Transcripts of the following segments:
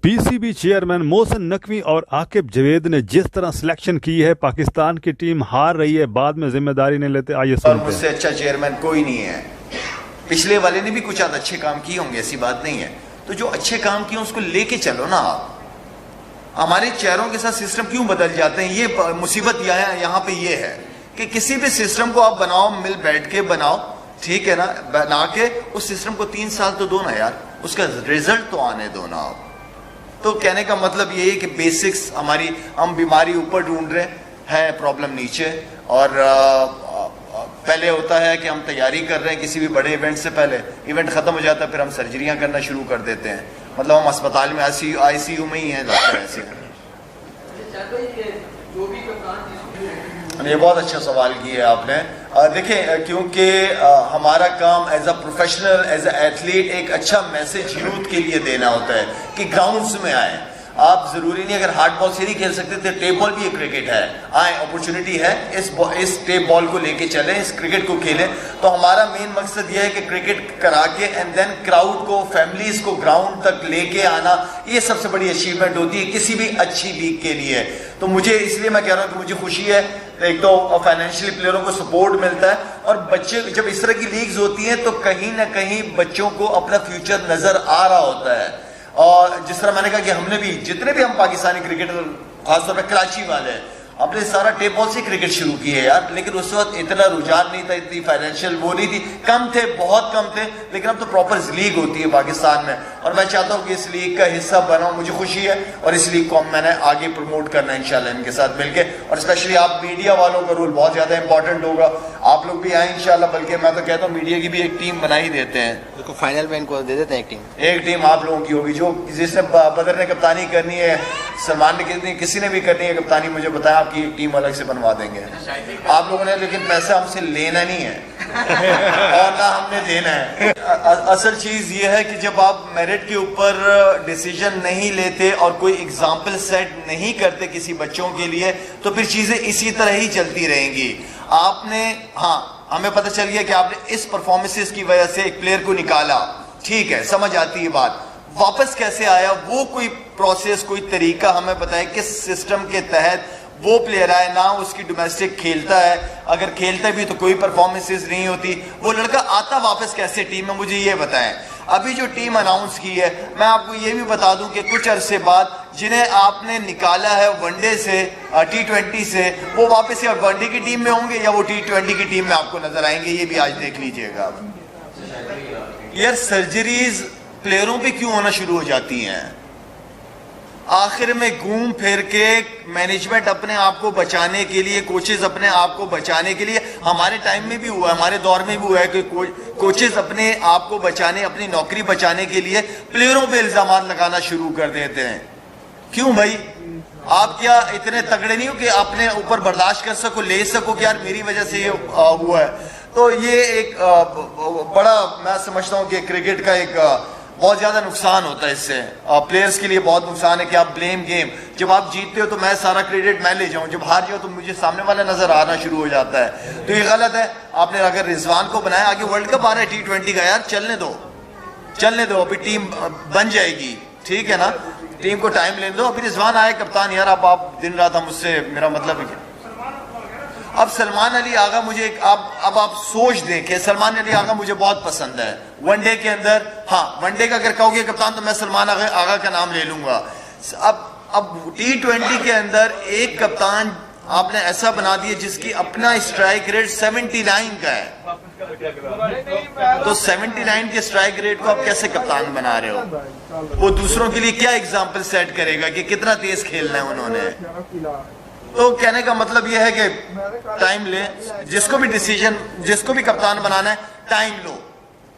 PCB chairman Mohsin Naqvi और आकिब जावेद ने जिस तरह सिलेक्शन की है, पाकिस्तान की टीम हार रही है, बाद में जिम्मेदारी नहीं लेते। आइए और मुझसे अच्छा चेयरमैन कोई नहीं है। पिछले वाले ने भी कुछ अच्छे काम किए होंगे, ऐसी बात नहीं है। तो जो अच्छे काम किए उसको लेके चलो ना आप। हमारे चेहरों के साथ सिस्टम क्यों बदल जाते हैं? ये मुसीबत यहाँ पे ये है कि किसी भी सिस्टम को आप बनाओ, मिल बैठ के बनाओ, ठीक है ना, बना के उस सिस्टम को 3 साल तो दो ना यार, उसका रिजल्ट तो आने दो ना आप। तो कहने का मतलब ये है कि बेसिक्स हमारी, हम बीमारी ऊपर ढूंढ रहे हैं, प्रॉब्लम नीचे। और पहले होता है कि हम तैयारी कर रहे हैं किसी भी बड़े इवेंट से पहले, इवेंट खत्म हो जाता है फिर हम सर्जरियां करना शुरू कर देते हैं, मतलब हम अस्पताल में आईसीयू में ही हैं ऐसे। ये बहुत अच्छा सवाल किया आपने। देखिए, क्योंकि हमारा काम as a professional, as a athlete एक अच्छा मैसेज यूथ के लिए देना होता है कि ग्राउंड्स में आए। आप जरूरी नहीं, अगर हार्ड बॉल से नहीं खेल सकते तो टेप बॉल भी एक क्रिकेट है, आए, अपॉर्चुनिटी है, इस टेप बॉल को लेके चलें, इस क्रिकेट को खेलें। तो हमारा मेन मकसद यह है कि क्रिकेट करा के एंड देन क्राउड को, फैमिलीज को ग्राउंड तक लेके आना, ये सबसे बड़ी अचीवमेंट होती है किसी भी अच्छी लीग के लिए। तो मुझे, इसलिए मैं कह रहा हूँ कि मुझे खुशी है, एक तो फाइनेंशियली प्लेयरों को सपोर्ट मिलता है, और बच्चे जब इस तरह की लीग्स होती हैं तो कहीं ना कहीं बच्चों को अपना फ्यूचर नजर आ रहा होता है। और जिस तरह मैंने कहा कि हमने भी, जितने भी हम पाकिस्तानी क्रिकेटर, खासतौर पर कराची वाले, अपने सारा टेप बॉल से क्रिकेट शुरू की है यार। लेकिन उस वक्त इतना रुझान नहीं था, इतनी फाइनेंशियल वो नहीं थी, कम थे, बहुत कम थे। लेकिन अब तो प्रॉपर लीग होती है पाकिस्तान में, और मैं चाहता हूँ कि इस लीग का हिस्सा बनाऊँ, मुझे खुशी है। और इस लीग को मैंने आगे प्रमोट करना है इंशाल्लाह इनके साथ मिलकर। और स्पेशली आप मीडिया वालों का रोल बहुत ज्यादा इंपॉर्टेंट होगा, आप लोग भी आए इंशाल्लाह। बल्कि मैं तो कहता हूँ मीडिया की भी एक टीम बना ही देते हैं, उसको फाइनल में इनको दे देते हैं एक टीम आप लोगों की होगी, जो जिसने बदर ने कप्तानी करनी है, सलमान ने, किसी ने भी करनी है कप्तानी, मुझे बताया, आपकी एक टीम अलग से बनवा देंगे आप लोगों ने। लेकिन पैसा हमसे लेना नहीं है और ना हमने देना है। असल चीज ये है कि जब आप मेरिट के ऊपर डिसीजन नहीं लेते और कोई एग्जाम्पल सेट नहीं करते किसी बच्चों के लिए, तो फिर चीजें इसी तरह ही चलती रहेंगी। आपने, हाँ, हमें पता चल गया कि आपने इस परफॉर्मेंसेस की वजह से एक प्लेयर को निकाला, ठीक है, समझ आती है बात। वापस कैसे आया, वो कोई प्रोसेस, कोई तरीका हमें बताए, किस सिस्टम के तहत वो प्लेयर आए, ना उसकी डोमेस्टिक खेलता है, अगर खेलता भी तो कोई परफॉर्मेंसेस नहीं होती, वो लड़का आता वापस कैसे टीम में, मुझे ये बताएं। अभी जो टीम अनाउंस की है, मैं आपको ये भी बता दूं कि कुछ अरसे बाद जिन्हें आपने निकाला है वनडे से, T20 से, वो वापस या वनडे की टीम में होंगे या वो T20 की टीम में आपको नजर आएंगे, ये भी आज देख लीजिएगा। यार, सर्जरीज प्लेयरों पे क्यों होना शुरू हो जाती हैं? आखिर में घूम फिर के मैनेजमेंट अपने आप को बचाने के लिए, कोचेज अपने आप को बचाने के लिए, हमारे टाइम में भी हुआ है, हमारे दौर में भी हुआ है कि कोचेज अपने आप को बचाने, अपनी नौकरी बचाने के लिए प्लेयरों पे इल्जाम लगाना शुरू कर देते हैं। क्यों भाई? आप क्या इतने तगड़े नहीं हो कि अपने ऊपर बर्दाश्त कर सको, ले सको कि यार मेरी वजह से ये हुआ है? तो ये एक बड़ा, मैं समझता हूँ कि क्रिकेट का एक बहुत ज्यादा नुकसान होता है इससे, प्लेयर्स के लिए बहुत नुकसान है कि आप ब्लेम गेम, जब आप जीतते हो तो मैं सारा क्रेडिट मैं ले जाऊं, जब हार जाओ तो मुझे सामने वाला नजर आना शुरू हो जाता है। तो ये गलत है। आपने अगर रिजवान को बनाया, आगे वर्ल्ड कप आ रहा है T20 का, यार चलने दो, अभी टीम बन जाएगी, ठीक है ना, टीम को टाइम लेने दो। अभी रिजवान आए कप्तान, यार अब आप दिन रात, हम उससे, मेरा मतलब है अब सलमान अली आगा मुझे, अब आप सोच दें कि सलमान अली आगा मुझे बहुत पसंद है वनडे के अंदर। हाँ, वनडे का अगर कहोगे कप्तान तो मैं सलमान आगा का नाम ले लूंगा। अब T20 के अंदर एक कप्तान आपने ऐसा बना दिया जिसकी अपना स्ट्राइक रेट 79 का है, तो 79 के स्ट्राइक रेट को आप कैसे कप्तान बना रहे हो? वो दूसरों के लिए क्या एग्जाम्पल सेट करेगा कि कितना तेज खेलना है उन्होंने? तो कहने का मतलब यह है कि टाइम ले, जिसको भी डिसीजन, जिसको भी कप्तान बनाना है, टाइम लो,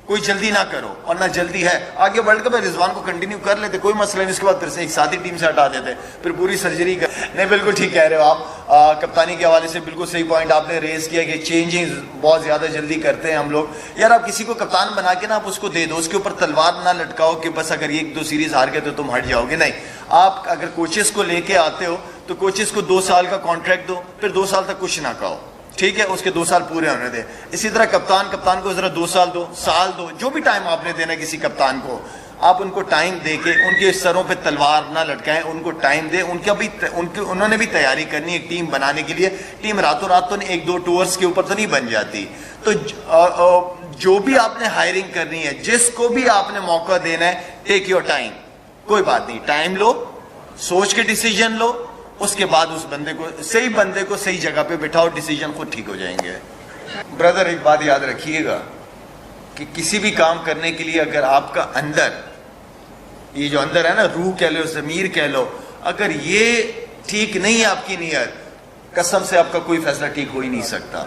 कोई जल्दी ना करो, और ना जल्दी है। आगे वर्ल्ड कप में रिजवान को कंटिन्यू कर लेते, कोई मसला नहीं, उसके बाद फिर से एक साथी टीम से हटा देते, फिर पूरी सर्जरी कर। नहीं, बिल्कुल ठीक कह रहे हो आप, कप्तानी के हवाले से बिल्कुल सही पॉइंट आपने रेज किया कि चेंजिंग बहुत ज्यादा जल्दी करते हैं हम लोग। यार, आप किसी को कप्तान बना के ना आप उसको दे दो, उसके ऊपर तलवार ना लटकाओ कि बस अगर 1-2 सीरीज हार गए तो तुम हट जाओगे। नहीं, आप अगर कोचेस को लेके आते हो तो कोचेस को 2 साल का कॉन्ट्रैक्ट दो, फिर 2 साल तक कुछ ना कहो, ठीक है, उसके 2 साल पूरे होने दे। इसी तरह कप्तान को जरा 2 साल दो, साल दो, जो भी टाइम आपने देना किसी कप्तान को, आप उनको टाइम दे के उनके सरों पे तलवार ना लटकाएं, उनको टाइम दें। उन्होंने भी तैयारी करनी है एक टीम बनाने के लिए। टीम रातों रात तो एक दो टूर्स के ऊपर तो नहीं बन जाती। तो जो भी आपने हायरिंग करनी है, जिसको भी आपने मौका देना है, टेक योर टाइम, कोई बात नहीं, टाइम लो, सोच के डिसीजन लो, उसके बाद उस बंदे को सही जगह पे बिठाओ, डिसीजन खुद ठीक हो जाएंगे। ब्रदर, एक बात याद रखिएगा कि किसी भी काम करने के लिए अगर आपका अंदर, ये जो अंदर है ना, रूह कह लो, ज़मीर कह लो, अगर ये ठीक नहीं है आपकी नीयत, कसम से आपका कोई फैसला ठीक हो ही नहीं सकता।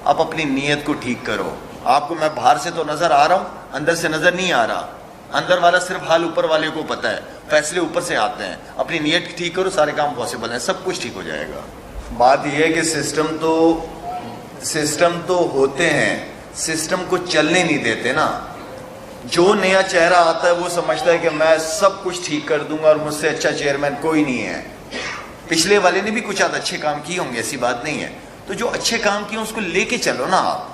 आप अपनी नीयत को ठीक करो। आपको मैं बाहर से तो नजर आ रहा हूं, अंदर से नजर नहीं आ रहा। अंदर वाला सिर्फ हाल ऊपर वाले को पता है, फैसले ऊपर से आते हैं। अपनी नीयत ठीक करो, सारे काम पॉसिबल है, सब कुछ ठीक हो जाएगा। बात यह है कि सिस्टम तो होते हैं, सिस्टम को चलने नहीं देते ना। जो नया चेहरा आता है वो समझता है कि मैं सब कुछ ठीक कर दूंगा और मुझसे अच्छा चेयरमैन कोई नहीं है। पिछले वाले ने भी कुछ अच्छे काम किए होंगे, ऐसी बात नहीं है। तो जो अच्छे काम किए उसको लेके चलो ना आप।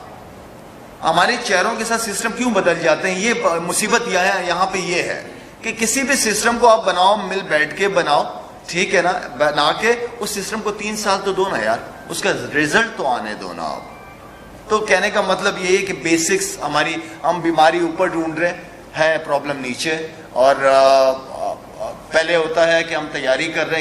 हमारे चेहरों के साथ सिस्टम क्यों बदल जाते हैं? ये मुसीबत यहाँ पे ये है कि किसी भी सिस्टम को आप बनाओ, मिल बैठ के बनाओ, ठीक है ना, बना के उस सिस्टम को 3 साल तो दो ना यार, उसका रिजल्ट तो आने दो ना आप। तो कहने का मतलब ये है कि बेसिक्स हमारी, हम बीमारी ऊपर ढूंढ रहे हैं, प्रॉब्लम नीचे। और पहले होता है कि हम तैयारी कर रहे हैं